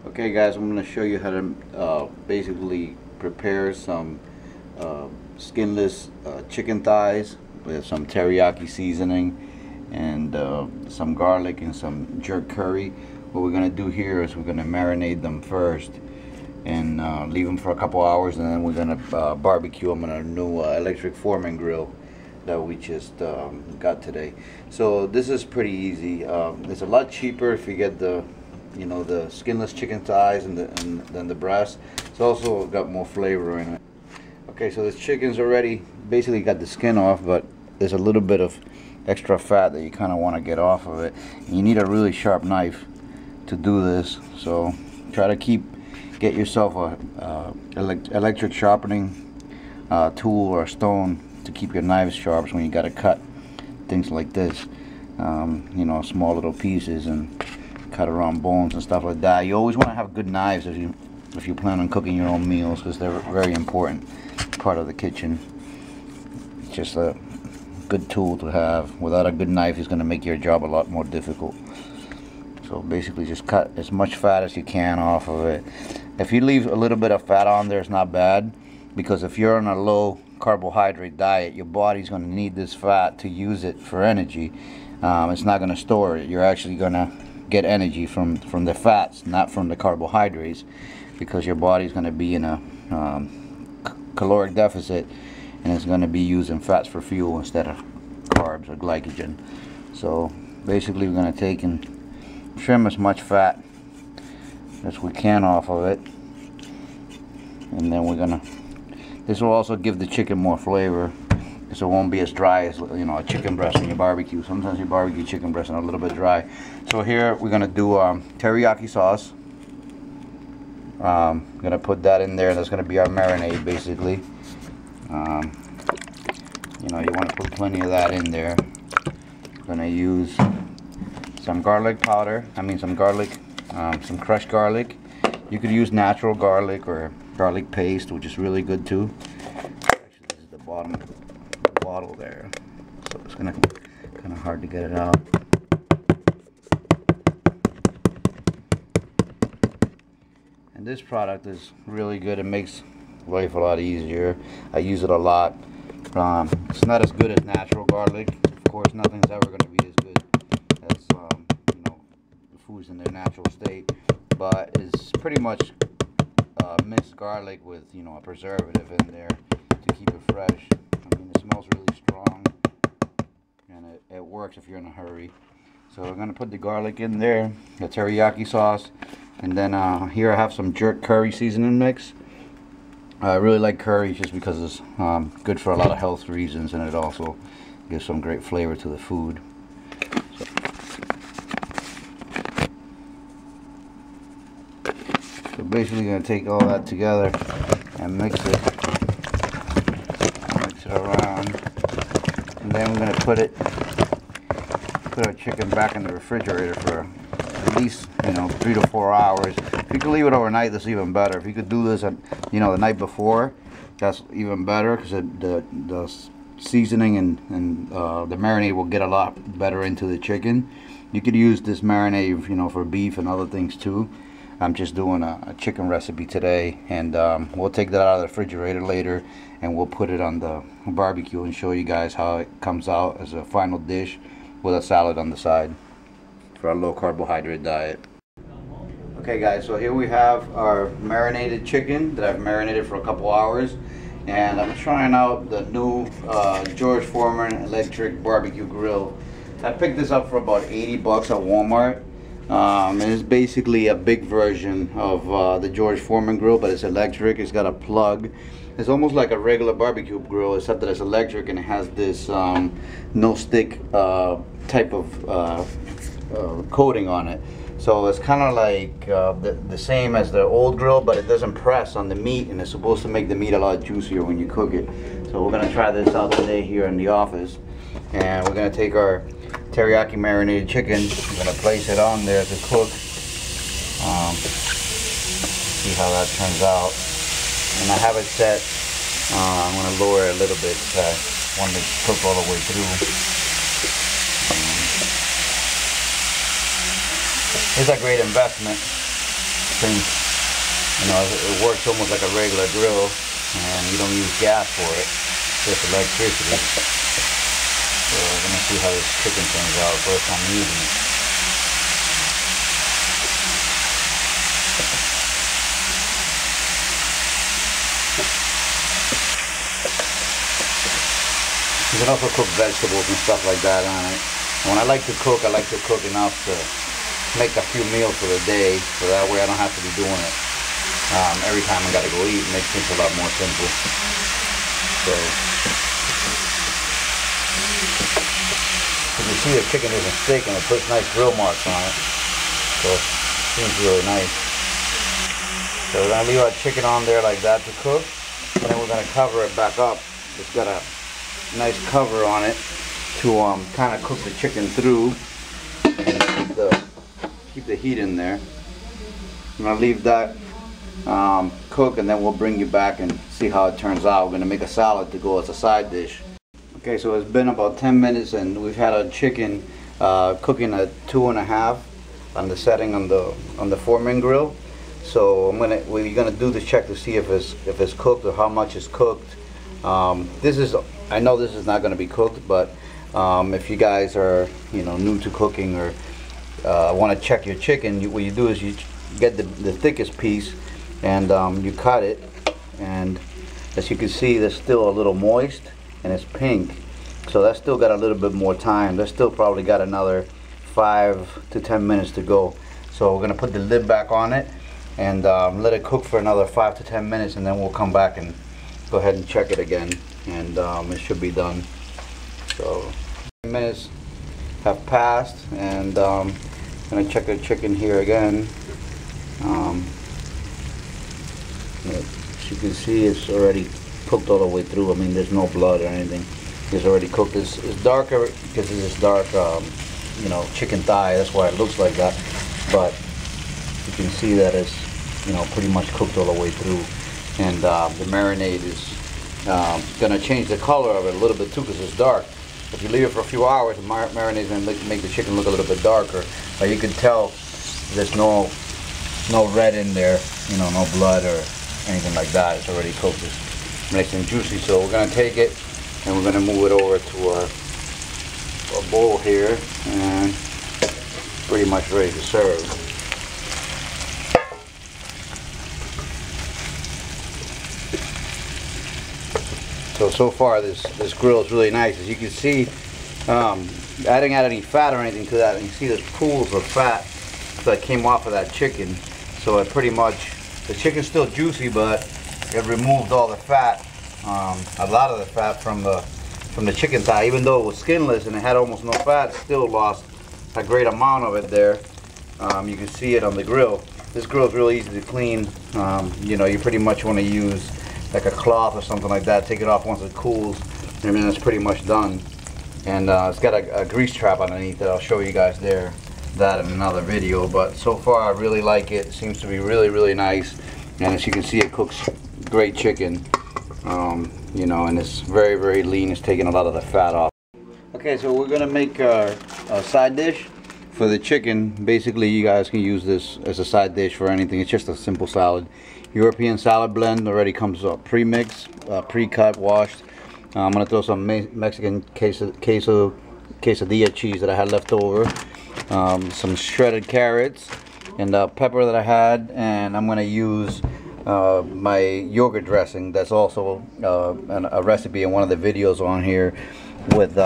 Okay guys, I'm going to show you how to basically prepare some skinless chicken thighs with some teriyaki seasoning and some garlic and some jerk curry. What we're going to do here is we're going to marinate them first and leave them for a couple hours, and then we're going to barbecue them on a new electric Foreman grill that we just got today. So this is pretty easy. It's a lot cheaper if you get the the skinless chicken thighs and than the breast. It's also got more flavor in it. Okay, so this chicken's already basically got the skin off, but there's a little bit of extra fat that you kind of want to get off of it. And you need a really sharp knife to do this, so try to get yourself a electric sharpening tool or a stone to keep your knives sharp when you got to cut things like this, small little pieces and cut around bones and stuff like that. You always want to have good knives if you plan on cooking your own meals, because they're a very important part of the kitchen. It's just a good tool to have. Without a good knife, it's going to make your job a lot more difficult. So basically just cut as much fat as you can off of it. If you leave a little bit of fat on there, it's not bad, because if you're on a low carbohydrate diet, your body's going to need this fat to use it for energy. It's not going to store it. You're actually going to get energy from the fats, not from the carbohydrates, because your body's going to be in a caloric deficit, and it's going to be using fats for fuel instead of carbs or glycogen. So basically we're going to take and trim as much fat as we can off of it, and then we're going to, this will also give the chicken more flavor, so it won't be as dry as a chicken breast when you barbecue. Sometimes you barbecue chicken breast and a little bit dry. So here we're gonna do teriyaki sauce. Gonna put that in there. That's gonna be our marinade basically. You want to put plenty of that in there. Gonna use some garlic powder. Some crushed garlic. You could use natural garlic or garlic paste, which is really good too. Actually, this is the bottom bottle there, so it's kind of hard to get it out. And this product is really good. It makes life a lot easier. I use it a lot. It's not as good as natural garlic. Of course, nothing's ever going to be as good as the foods in their natural state, but it's pretty much minced garlic with a preservative in there to keep it fresh. It smells really strong, and it works if you're in a hurry. So we're going to put the garlic in there, the teriyaki sauce, and then here I have some jerk curry seasoning mix. I really like curry just because it's good for a lot of health reasons, and it also gives some great flavor to the food. So basically going to take all that together and mix it around, and then we're going to put our chicken back in the refrigerator for at least 3 to 4 hours. If you can leave it overnight, that's even better. If you could do this the night before, that's even better, because the seasoning and the marinade will get a lot better into the chicken. You could use this marinade for beef and other things too. I'm just doing a chicken recipe today, and we'll take that out of the refrigerator later, and we'll put it on the barbecue and show you guys how it comes out as a final dish with a salad on the side for a low carbohydrate diet. Okay guys, so here we have our marinated chicken that I've marinated for a couple hours, and I'm trying out the new George Foreman electric barbecue grill. I picked this up for about 80 bucks at Walmart. And it's basically a big version of the George Foreman grill, but it's electric. It's got a plug. It's almost like a regular barbecue grill, except that it's electric, and it has this no stick type of coating on it. So it's kind of like the same as the old grill, but it doesn't press on the meat, and it's supposed to make the meat a lot juicier when you cook it. So we're going to try this out today here in the office, and we're going to take our teriyaki marinated chicken. I'm going to place it on there to cook. See how that turns out. And I have it set. I'm going to lower it a little bit because I want it to cook all the way through. It's a great investment. since it works almost like a regular grill, and you don't use gas for it, just electricity. So we're gonna see how this chicken turns out first time using it. You can also cook vegetables and stuff like that on it. When I like to cook enough to make a few meals for the day, so that way I don't have to be doing it every time I gotta go eat. It makes things a lot more simple. So you can see the chicken isn't thick and it puts nice grill marks on it. So it seems really nice. So we're gonna leave our chicken on there like that to cook, and then we're gonna cover it back up. It's got a nice cover on it to kind of cook the chicken through and keep the heat in there. I'm gonna leave that cook, and then we'll bring you back and see how it turns out. We're gonna make a salad to go as a side dish. Okay, so it's been about 10 minutes and we've had our chicken cooking at 2.5 on the setting on the foreman grill. So we're gonna do the check to see if it's cooked or how much is cooked. I know this is not gonna be cooked, but if you guys are new to cooking or want to check your chicken, what you do is you get the thickest piece and you cut it, and as you can see, there's still a little moist and it's pink, so that's still got a little bit more time. That's still probably got another 5 to 10 minutes to go. So we're gonna put the lid back on it and let it cook for another 5 to 10 minutes, and then we'll come back and go ahead and check it again, and it should be done. So 10 minutes have passed, and I'm gonna check the chicken here again. As you can see, it's already cooked all the way through. I mean, there's no blood or anything. It's already cooked. It's darker because it is dark, chicken thigh. That's why it looks like that. But you can see that it's, pretty much cooked all the way through. And the marinade is gonna change the color of it a little bit too, because it's dark. If you leave it for a few hours, the marinade is gonna make the chicken look a little bit darker. But you can tell there's no red in there, no blood or anything like that. It's already cooked. It's nice and juicy. So we're gonna take it and we're gonna move it over to our bowl here, and pretty much ready to serve. So far this grill is really nice. As you can see, I didn't add any fat or anything to that, and you see there's pools of fat that came off of that chicken. So it pretty much, the chicken's still juicy, but it removed all the fat, a lot of the fat from the chicken thigh. Even though it was skinless and it had almost no fat, it still lost a great amount of it there. You can see it on the grill. This grill is really easy to clean. You pretty much want to use like a cloth or something like that. Take it off once it cools, and then it's pretty much done. And it's got a grease trap underneath it. I'll show you guys that in another video. But so far I really like it. It seems to be really, really nice. And as you can see, it cooks great chicken. And it's very, very lean. It's taking a lot of the fat off. Okay, so we're gonna make a side dish for the chicken. Basically, you guys can use this as a side dish for anything. It's just a simple salad. European salad blend already comes pre-mixed, pre-cut, washed. I'm gonna throw some Mexican quesadilla cheese that I had left over, some shredded carrots, and pepper that I had, and I'm gonna use my yogurt dressing. That's also a recipe in one of the videos on here with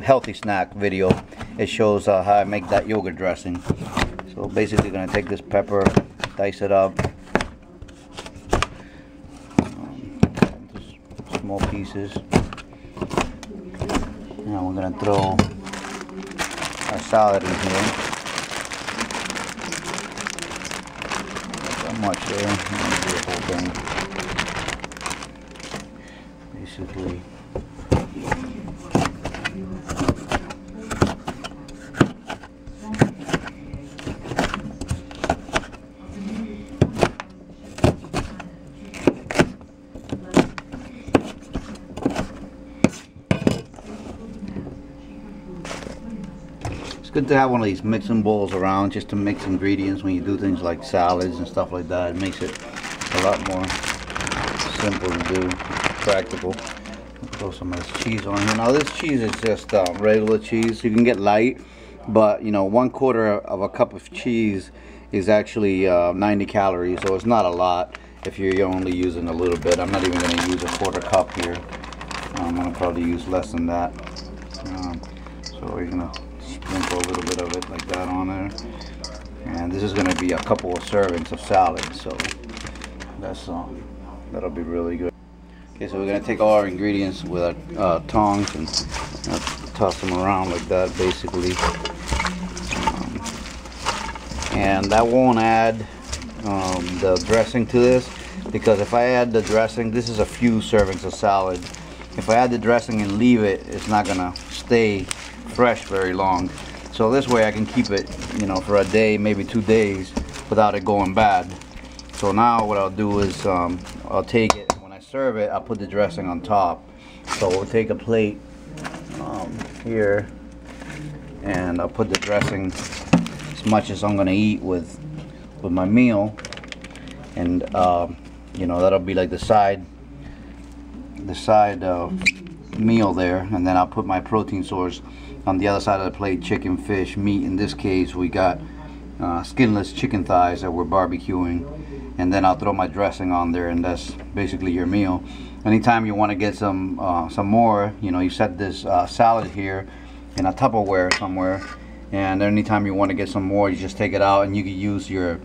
healthy snack video. It shows how I make that yogurt dressing. So basically, gonna take this pepper, dice it up. Small pieces. Now we're gonna throw our salad in here. Not that much there. I'm gonna do the whole thing. Basically. good to have one of these mixing bowls around just to mix ingredients when you do things like salads and stuff like that. It makes it a lot more simple to do, practical. Throw some of this cheese on here. Now this cheese is just regular cheese. You can get light, but you know, 1/4 of a cup of cheese is actually 90 calories, so it's not a lot if you're only using a little bit. I'm not even going to use a 1/4 cup here. I'm going to probably use less than that. So we're going to sprinkle a little bit of it like that on there. And this is going to be a couple of servings of salad, so that's that'll be really good. Okay, so we're going to take all our ingredients with our tongs and toss them around like that, basically. And I won't add the dressing to this, because if I add the dressing, this is a few servings of salad. If I add the dressing and leave it, it's not gonna stay fresh very long. So this way I can keep it, you know, for a day, maybe 2 days without it going bad. So now what I'll do is I'll take it, when I serve it, I'll put the dressing on top. So we'll take a plate here, and I'll put the dressing as much as I'm gonna eat with my meal, and you know, that'll be like the side meal there, and then I'll put my protein source on the other side of the plate: chicken, fish, meat. In this case we got skinless chicken thighs that we're barbecuing, and then I'll throw my dressing on there, and that's basically your meal. Anytime you want to get some more, you know, you set this salad here in a Tupperware somewhere, and anytime you want to get some more, you just take it out, and you can use your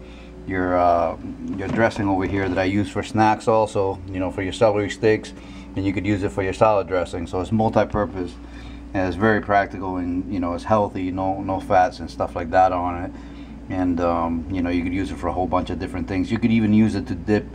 dressing over here that I use for snacks also, you know, for your celery sticks, and you could use it for your salad dressing. So it's multi-purpose, and it's very practical, and you know, it's healthy, no fats and stuff like that on it. And you know, you could use it for a whole bunch of different things. You could even use it to dip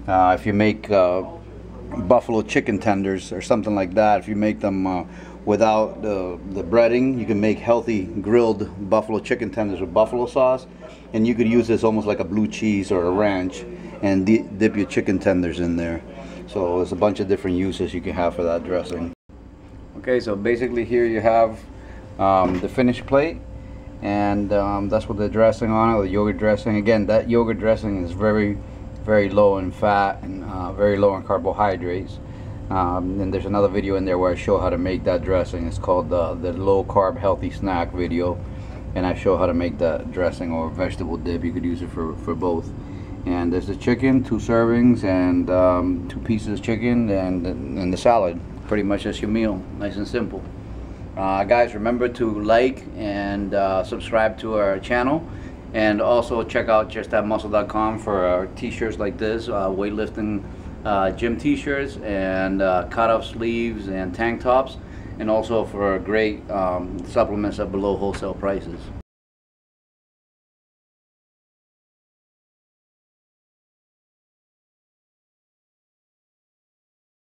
if you make buffalo chicken tenders or something like that. If you make them without the breading, you can make healthy grilled buffalo chicken tenders with buffalo sauce, and you could use this almost like a blue cheese or a ranch and dip your chicken tenders in there. So there's a bunch of different uses you can have for that dressing. Okay, so basically here you have the finished plate, and that's with the dressing on it, the yogurt dressing. Again, that yogurt dressing is very low in fat and very low in carbohydrates. And there's another video in there where I show how to make that dressing. It's called the low carb healthy snack video, and I show how to make that dressing or vegetable dip. You could use it for both. And there's the chicken, 2 servings, and 2 pieces of chicken, and the salad. Pretty much that's your meal, nice and simple. Guys, remember to like and subscribe to our channel, and also check out justthatmuscle.com for t-shirts like this, weightlifting gym t-shirts, and cut-off sleeves and tank tops, and also for great supplements at below wholesale prices.